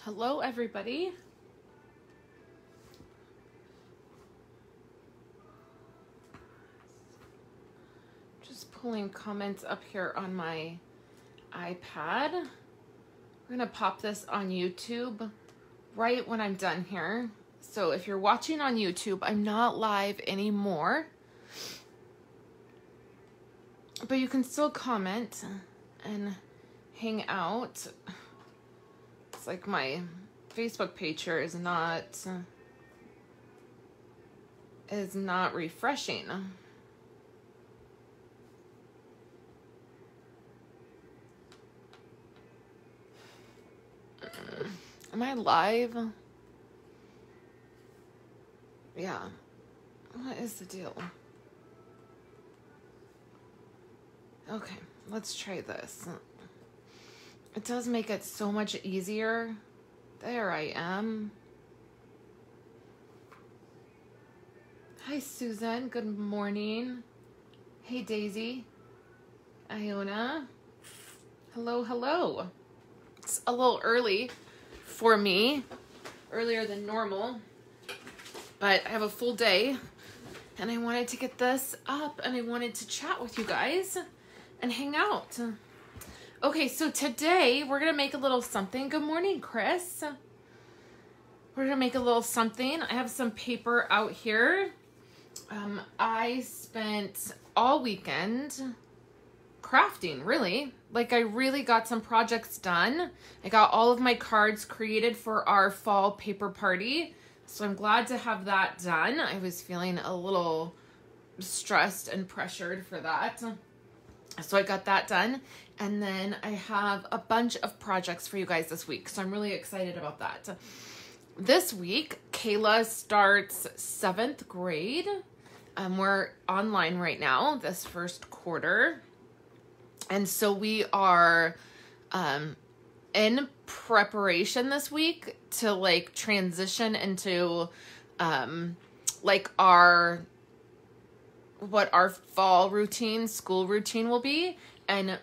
Hello, everybody. Just pulling comments up here on my iPad. We're gonna pop this on YouTube right when I'm done here. So if you're watching on YouTube, I'm not live anymore, but you can still comment and hang out. It's like my Facebook page here is not refreshing. Am I live? Yeah. What is the deal? Okay, let's try this. It does make it so much easier. There I am. Hi, Susan. Good morning. Hey, Daisy. Iona. Hello, hello. It's a little early for me, earlier than normal, but I have a full day and I wanted to get this up and I wanted to chat with you guys and hang out. Okay, so today we're gonna make a little something. Good morning, Chris. We're gonna make a little something. I have some paper out here. I spent all weekend crafting, really. Like, I really got some projects done. I got all of my cards created for our fall paper party, so I'm glad to have that done. I was feeling a little stressed and pressured for that. So I got that done. And then I have a bunch of projects for you guys this week. So I'm really excited about that. This week, Kayla starts 7th grade. We're online right now, this first quarter. And so we are in preparation this week to like transition into like what our fall routine, school routine will be. And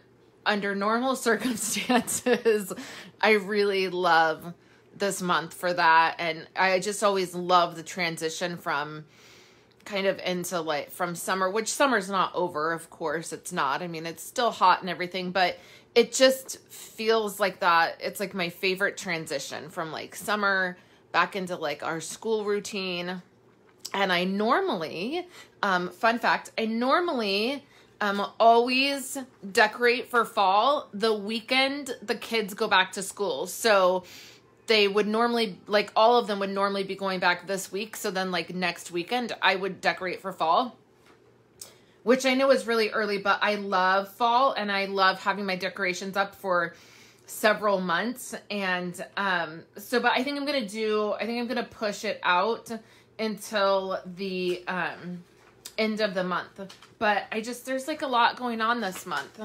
under normal circumstances, I really love this month for that. And I just always love the transition from kind of into like from summer, which summer's not over, of course it's not. I mean, it's still hot and everything, but it just feels like that. It's like my favorite transition from like summer back into like our school routine. And I normally, fun fact, I normally always decorate for fall the weekend the kids go back to school. So they would normally, like all of them would normally be going back this week. So then like next weekend I would decorate for fall, which I know is really early, but I love fall and I love having my decorations up for several months. And so, but I think I'm going to push it out until the end of the month. But there's like a lot going on this month.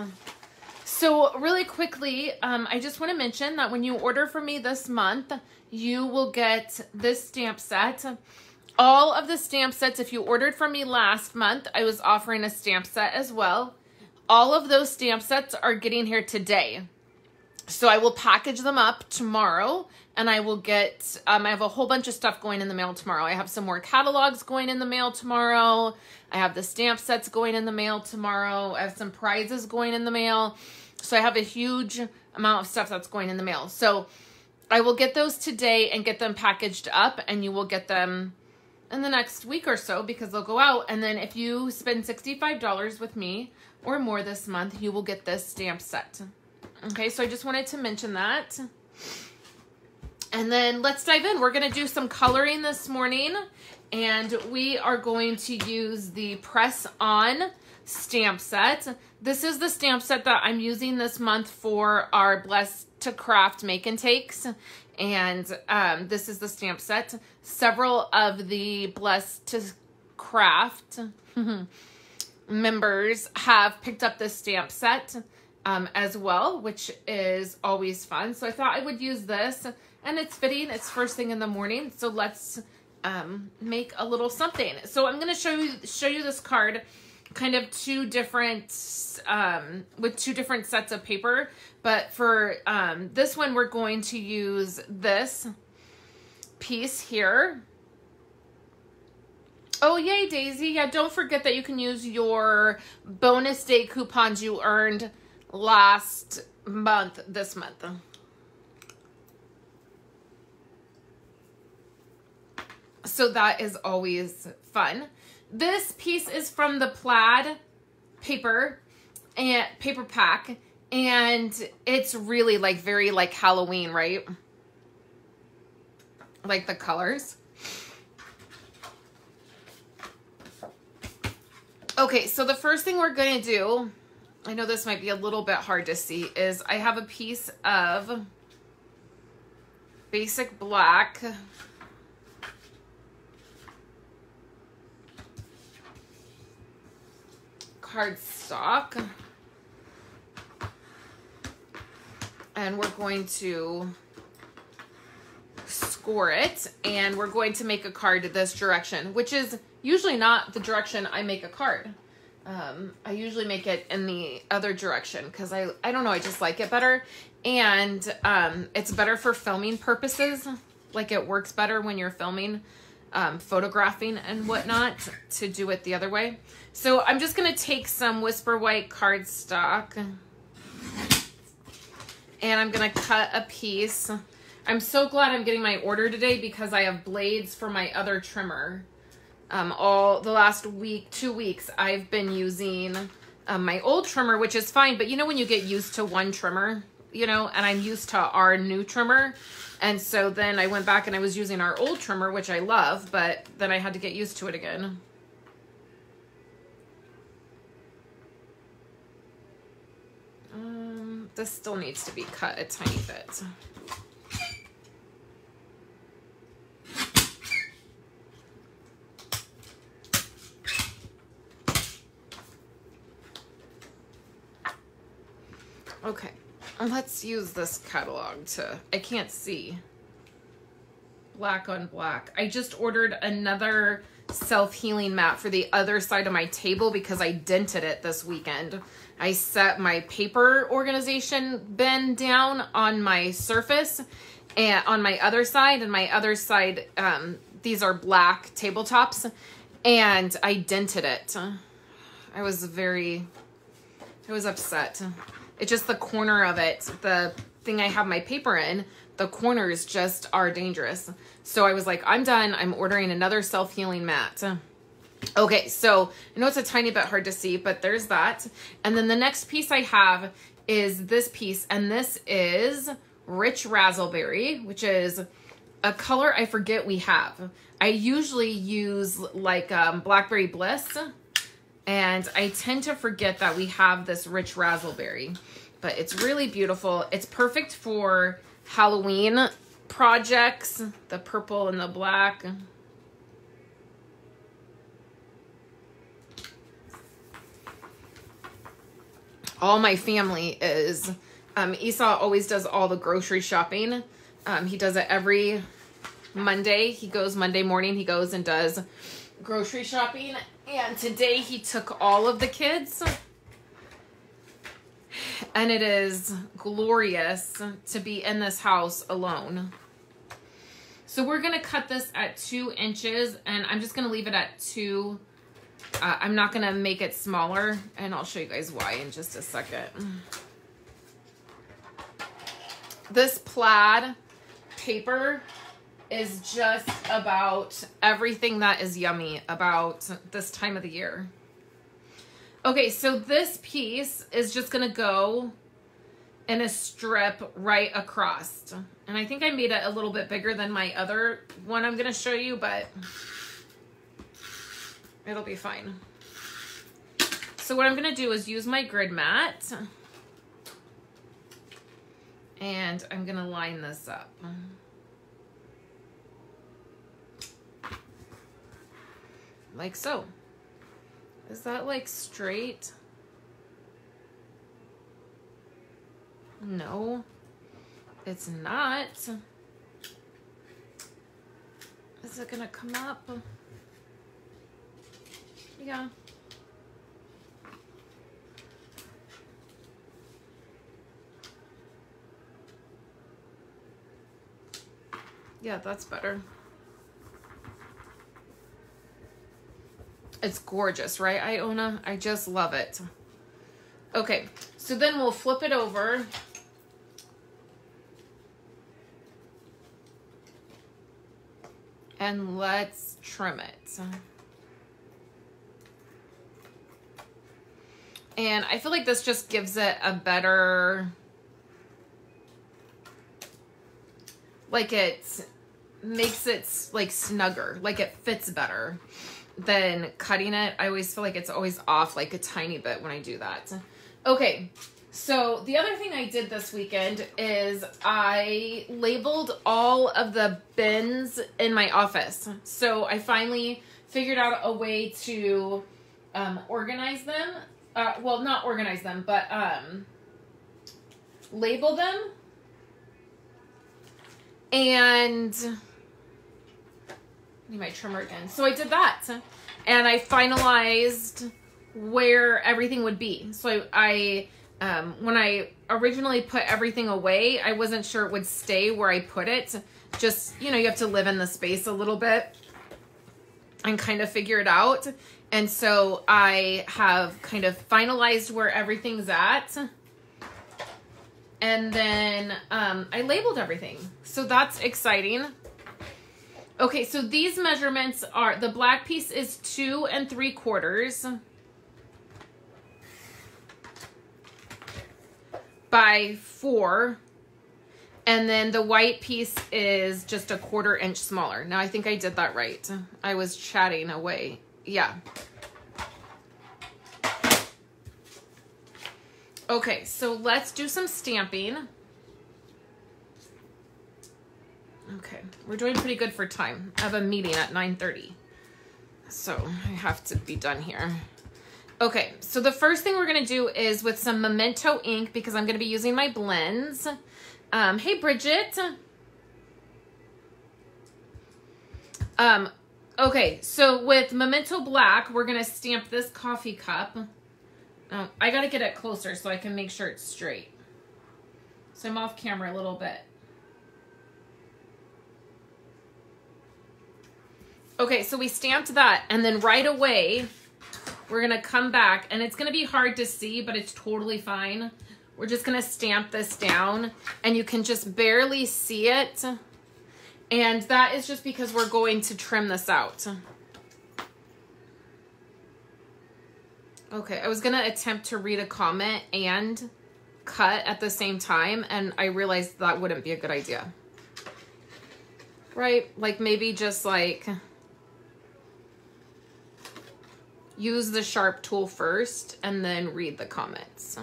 So really quickly, I just want to mention that when you order from me this month, you will get this stamp set. All of the stamp sets, if you ordered from me last month, I was offering a stamp set as well. All of those stamp sets are getting here today. So I will package them up tomorrow and I will get, I have a whole bunch of stuff going in the mail tomorrow. I have some more catalogs going in the mail tomorrow. I have the stamp sets going in the mail tomorrow. I have some prizes going in the mail. So I have a huge amount of stuff that's going in the mail. So I will get those today and get them packaged up, and you will get them in the next week or so because they'll go out. And then if you spend $65 with me or more this month, you will get this stamp set. Okay, so I just wanted to mention that. And then let's dive in. We're going to do some coloring this morning, and we are going to use the Press On stamp set. This is the stamp set that I'm using this month for our Blessed to Craft make and takes. And this is the stamp set. Several of the Blessed to Craft members have picked up this stamp set as well, which is always fun. So I thought I would use this, and it's fitting. It's first thing in the morning. So let's make a little something. So I'm going to show you this card. kind of two different, with two different sets of paper. But for this one, we're going to use this piece here. Oh, yay, Daisy. Yeah, don't forget that you can use your bonus day coupons you earned last month, this month. So that is always fun. This piece is from the plaid paper and paper pack, and it's really like very like Halloween, right? Like the colors. Okay, so the first thing we're gonna do, I know this might be a little bit hard to see, is I have a piece of basic black cardstock, and we're going to score it, and we're going to make a card this direction, which is usually not the direction I make a card. I usually make it in the other direction because I don't know, I just like it better, and it's better for filming purposes. Like, it works better when you're filming, photographing and whatnot, to do it the other way. So I'm just gonna take some Whisper White cardstock, and I'm gonna cut a piece. I'm so glad I'm getting my order today because I have blades for my other trimmer. All the last week, 2 weeks, I've been using my old trimmer, which is fine. But you know when you get used to one trimmer, you know, and I'm used to our new trimmer. And so then I went back and I was using our old trimmer, which I love, but then I had to get used to it again. This still needs to be cut a tiny bit. Okay, let's use this catalog to, I can't see. Black on black. I just ordered another self-healing mat for the other side of my table because I dented it this weekend. I set my paper organization bin down on my surface and on my other side, and my other side, these are black tabletops, and I dented it. I was upset. It's just the corner of it, the thing I have my paper in, the corners just are dangerous. So I was like, I'm done. I'm ordering another self-healing mat. Okay, so I know it's a tiny bit hard to see, but there's that. And then the next piece I have is this piece, and this is Rich Razzleberry, which is a color I forget we have. I usually use like Blackberry Bliss, and I tend to forget that we have this Rich Razzleberry, but it's really beautiful. It's perfect for Halloween projects, the purple and the black. All my family is, Esau always does all the grocery shopping. He does it every Monday. He goes Monday morning, he goes and does grocery shopping. And today he took all of the kids. And it is glorious to be in this house alone. So we're going to cut this at 2 inches, and I'm just going to leave it at 2. I'm not going to make it smaller, and I'll show you guys why in just a second. This plaid paper is just about everything that is yummy about this time of the year. Okay, so this piece is just going to go in a strip right across. And I think I made it a little bit bigger than my other one I'm going to show you, but it'll be fine. So what I'm going to do is use my grid mat, and I'm going to line this up. Like so. Is that like straight? No, it's not. Is it gonna come up? Yeah. Yeah, that's better. It's gorgeous, right, Iona? I just love it. Okay, so then we'll flip it over. And let's trim it. And I feel like this just gives it a better, like it makes it like snugger, like it fits better than cutting it. I always feel like it's always off like a tiny bit when I do that. Okay, so the other thing I did this weekend is I labeled all of the bins in my office. So I finally figured out a way to organize them. Well, not organize them, but label them. And I need my trimmer again. So I did that. And I finalized where everything would be. So I when I originally put everything away, I wasn't sure it would stay where I put it. Just, you know, you have to live in the space a little bit and kind of figure it out. And so I have kind of finalized where everything's at. And then I labeled everything. So that's exciting. Okay, so these measurements are, the black piece is 2 3/4 by 4. And then the white piece is just a 1/4 inch smaller. Now I think I did that right. I was chatting away. Yeah. Okay, so let's do some stamping. Okay, we're doing pretty good for time. I have a meeting at 9:30. So I have to be done here. Okay, so the first thing we're gonna do is with some Memento ink because I'm gonna be using my blends. Hey Bridget. Okay, so with Memento Black, we're gonna stamp this coffee cup. I gotta get it closer so I can make sure it's straight. So I'm off camera a little bit. Okay, so we stamped that, and then right away, we're gonna come back, and it's gonna be hard to see, but it's totally fine. We're just gonna stamp this down, and you can just barely see it. And that is just because we're going to trim this out. Okay, I was gonna attempt to read a comment and cut at the same time, and I realized that wouldn't be a good idea. Right? Like maybe just like use the sharp tool first and then read the comments.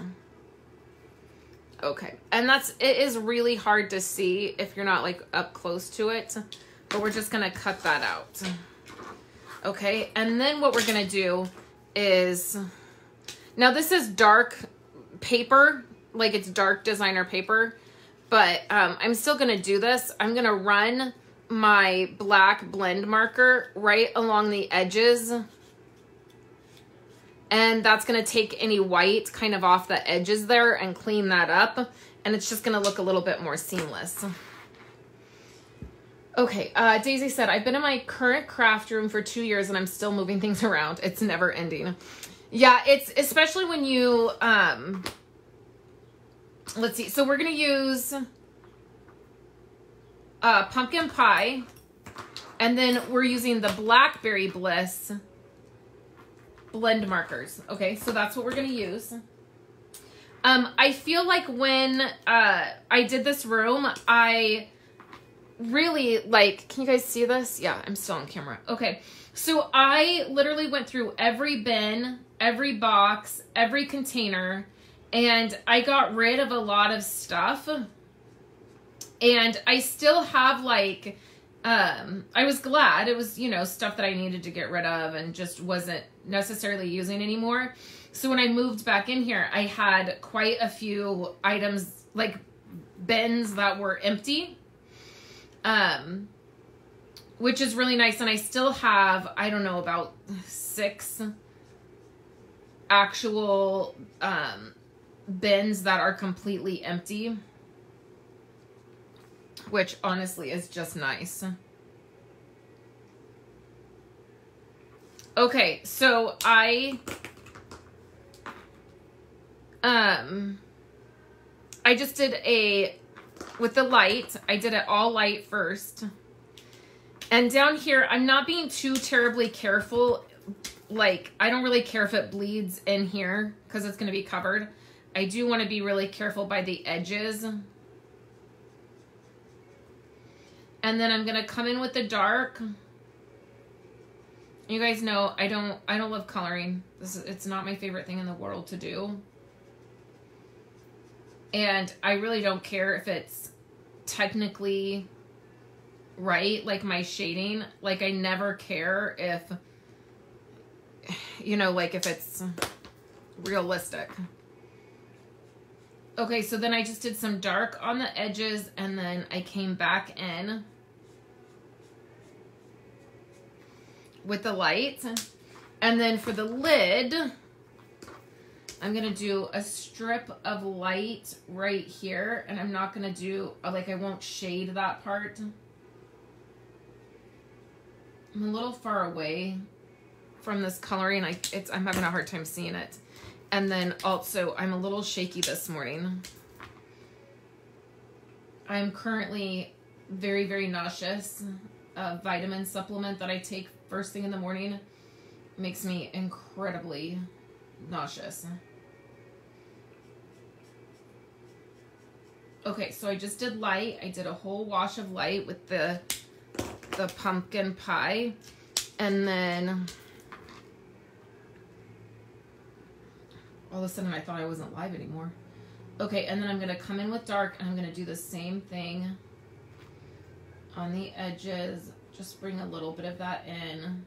Okay, and it is really hard to see if you're not like up close to it, but we're just gonna cut that out. Okay, and then what we're gonna do is, now this is dark paper, like it's dark designer paper, but I'm still gonna do this. I'm gonna run my black blend marker right along the edges, and that's gonna take any white kind of off the edges there and clean that up, and it's just gonna look a little bit more seamless. Okay, Daisy said, I've been in my current craft room for 2 years and I'm still moving things around. It's never ending. Yeah, it's especially when you, let's see. So we're going to use pumpkin pie, and then we're using the Blackberry Bliss blend markers. Okay, so that's what we're going to use. I feel like when I did this room, I really like, can you guys see this? Yeah, I'm still on camera. Okay, so I literally went through every bin, every box, every container, and I got rid of a lot of stuff. And I still have like, I was glad it was, you know, stuff that I needed to get rid of and just wasn't necessarily using anymore. So when I moved back in here, I had quite a few items, like bins that were empty. Which is really nice. And I still have, I don't know, about 6 actual, bins that are completely empty. which honestly is just nice. Okay, so I just did with the light, I did it all light first. And down here, I'm not being too terribly careful. Like, I don't really care if it bleeds in here because it's going to be covered. I do want to be really careful by the edges. And then I'm going to come in with the dark. You guys know I don't love coloring. It's not my favorite thing in the world to do. And I really don't care if it's technically right, like my shading. Like, I never care if, you know, like if it's realistic. Okay, so then I just did some dark on the edges, and then I came back in with the light. And then for the lid, I'm going to do a strip of light right here, and I'm not going to do, like, I won't shade that part. I'm a little far away from this coloring. I'm having a hard time seeing it. And then also, I'm a little shaky this morning. I'm currently very, very nauseous. A vitamin supplement that I take first thing in the morning makes me incredibly nauseous. Okay, so I just did light. I did a whole wash of light with the pumpkin pie. And then all of a sudden I thought I wasn't live anymore. Okay, and then I'm going to come in with dark, and I'm going to do the same thing on the edges. Just bring a little bit of that in.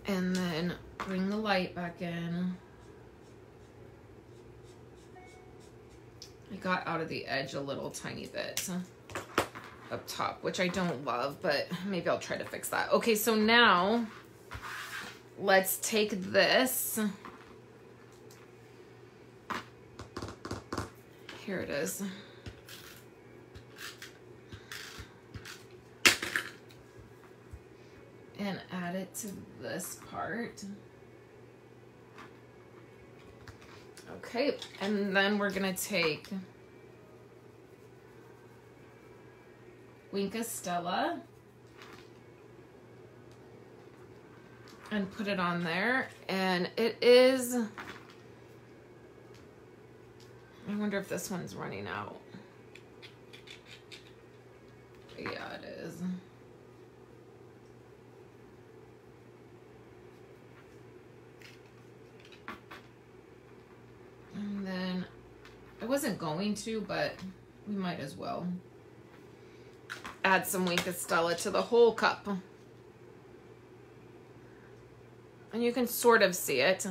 And then bring the light back in. I got out of the edge a little tiny bit up top, which I don't love, but maybe I'll try to fix that. Okay, so now let's take this. Here it is. And add it to this part. Okay, and then we're gonna take Winka Stella and put it on there. And it is, I wonder if this one's running out. Yeah, it is. And then I wasn't going to, but we might as well add some Winka Stella to the whole cup. And you can sort of see it.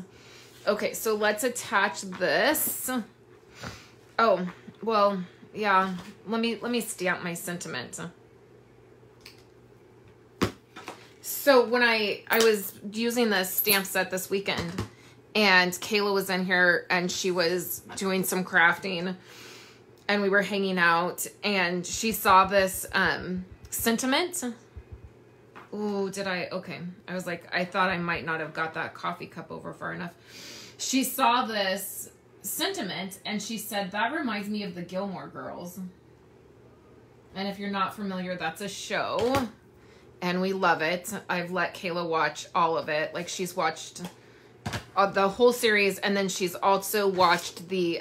Okay, so let's attach this. Oh, well, yeah. Let me stamp my sentiment. So when I was using the stamp set this weekend, and Kayla was in here and she was doing some crafting, and we were hanging out, and she saw this sentiment. Ooh, did I? Okay. I was like, I thought I might not have got that coffee cup over far enough. She saw this sentiment and she said, that reminds me of the Gilmore Girls. And if you're not familiar, that's a show and we love it. I've let Kayla watch all of it. Like, she's watched the whole series, and then she's also watched the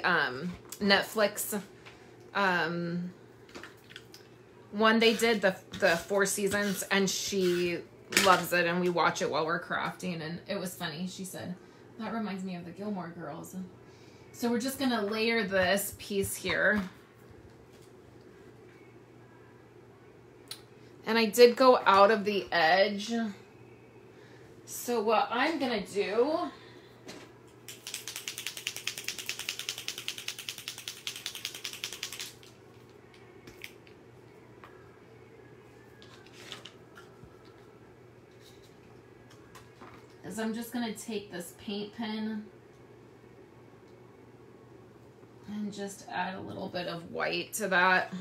Netflix one they did, the 4 seasons, and she loves it, and we watch it while we're crafting, and it was funny. She said, that reminds me of the Gilmore Girls. So we're just gonna layer this piece here. And I did go out of the edge. So what I'm gonna do is is I'm just going to take this paint pen and just add a little bit of white to that.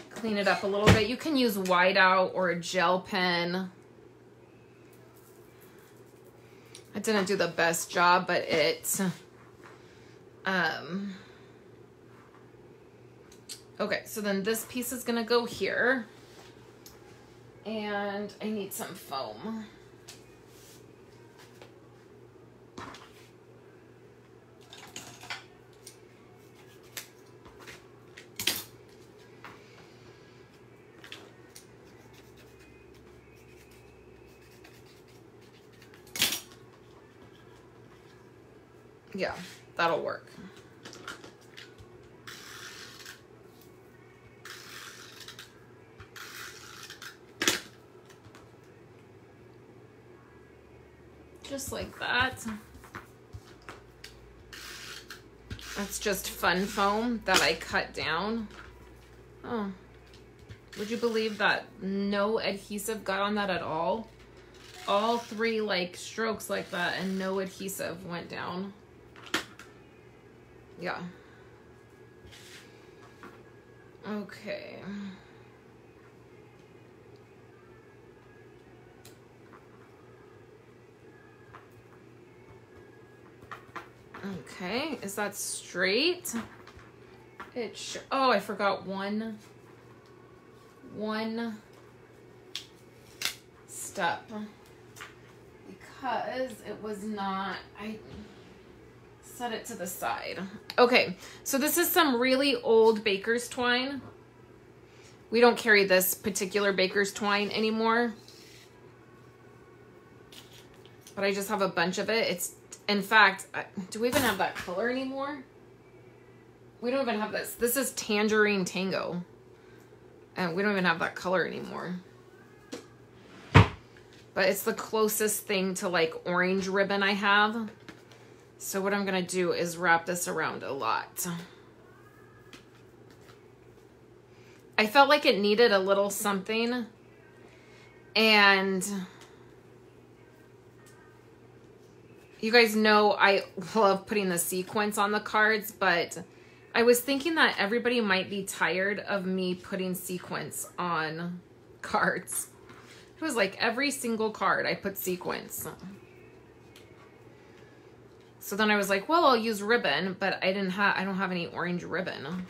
Clean it up a little bit. You can use whiteout or a gel pen. I didn't do the best job, but it's okay, so then this piece is gonna go here, and I need some foam. Yeah, that'll work. Just like that. That's just fun foam that I cut down. Oh, would you believe that no adhesive got on that at all? All 3 like strokes like that and no adhesive went down. Yeah. Okay. Okay, is that straight? Oh, I forgot one step because it was not, I set it to the side. Okay, so this is some really old baker's twine. We don't carry this particular baker's twine anymore, but I just have a bunch of it. It's, in fact, do we even have that color anymore? We don't even have this. This is Tangerine Tango, and we don't even have that color anymore. But it's the closest thing to like orange ribbon I have. So what I'm gonna do is wrap this around a lot. I felt like it needed a little something, and you guys know I love putting the sequins on the cards, but I was thinking that everybody might be tired of me putting sequins on cards. It was like every single card I put sequins. So then I was like, well, I'll use ribbon, but I don't have any orange ribbon.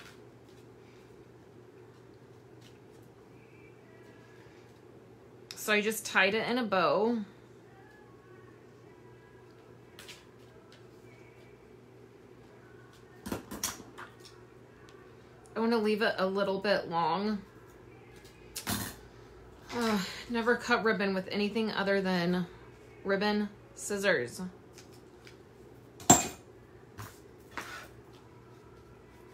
So I just tied it in a bow. I want to leave it a little bit long. Never cut ribbon with anything other than ribbon scissors.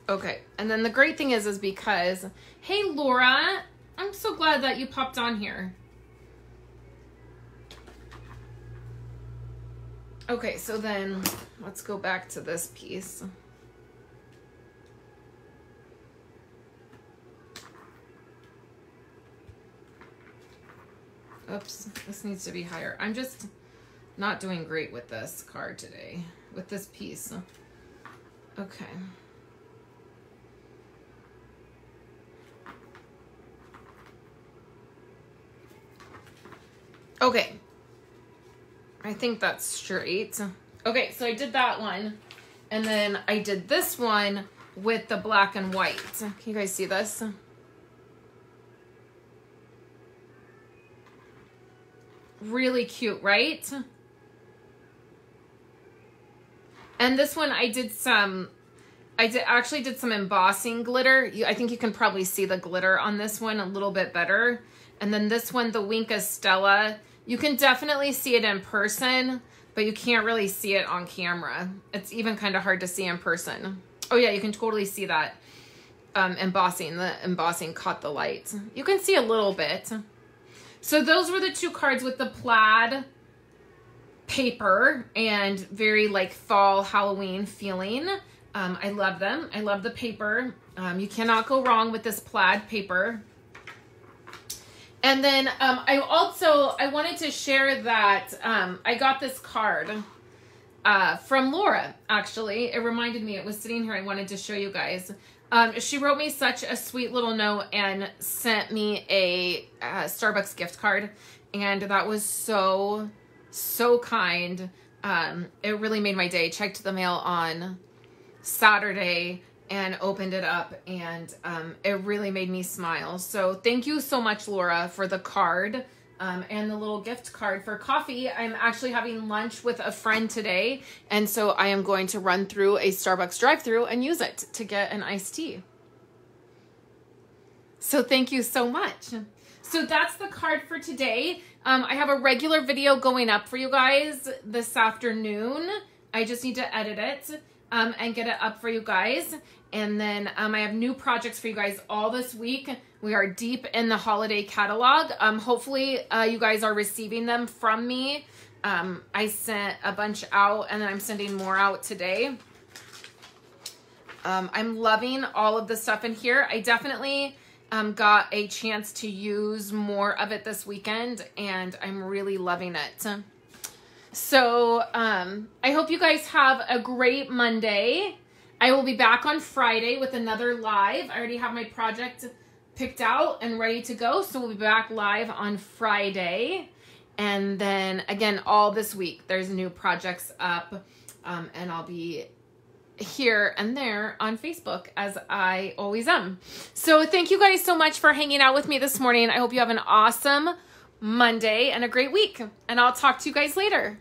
Okay, and then the great thing is because, hey Laura, I'm so glad that you popped on here. Okay, so then let's go back to this piece. Oops, this needs to be higher. I'm just not doing great with this card today, with this piece. Okay. Okay. I think that's straight. Okay, so I did that one, and then I did this one with the black and white. Can you guys see this? Really cute, right? And this one I actually did some embossing glitter. I think you can probably see the glitter on this one a little bit better. And then this one, the Winka Stella, you can definitely see it in person, but you can't really see it on camera. It's even kind of hard to see in person. Oh yeah, you can totally see that embossing. The embossing caught the light. You can see a little bit. So those were the 2 cards with the plaid paper and very like fall Halloween feeling. I love them. I love the paper. You cannot go wrong with this plaid paper. And then I wanted to share that I got this card from Laura, actually. It reminded me, it was sitting here, I wanted to show you guys. She wrote me such a sweet little note and sent me a Starbucks gift card. And that was so, so kind. It really made my day. Checked the mail on Saturday and opened it up, and it really made me smile. So thank you so much, Laura, for the card and the little gift card for coffee. I'm actually having lunch with a friend today, and so I am going to run through a Starbucks drive-thru and use it to get an iced tea. So thank you so much. So that's the card for today. I have a regular video going up for you guys this afternoon. I just need to edit it and get it up for you guys. And then I have new projects for you guys all this week. We are deep in the holiday catalog. Hopefully you guys are receiving them from me. I sent a bunch out, and then I'm sending more out today. I'm loving all of the stuff in here. I definitely got a chance to use more of it this weekend, and I'm really loving it. So I hope you guys have a great Monday. I will be back on Friday with another live. I already have my project picked out and ready to go, so we'll be back live on Friday. And then again, all this week, there's new projects up, and I'll be here and there on Facebook, as I always am. So thank you guys so much for hanging out with me this morning. I hope you have an awesome Monday and a great week, and I'll talk to you guys later.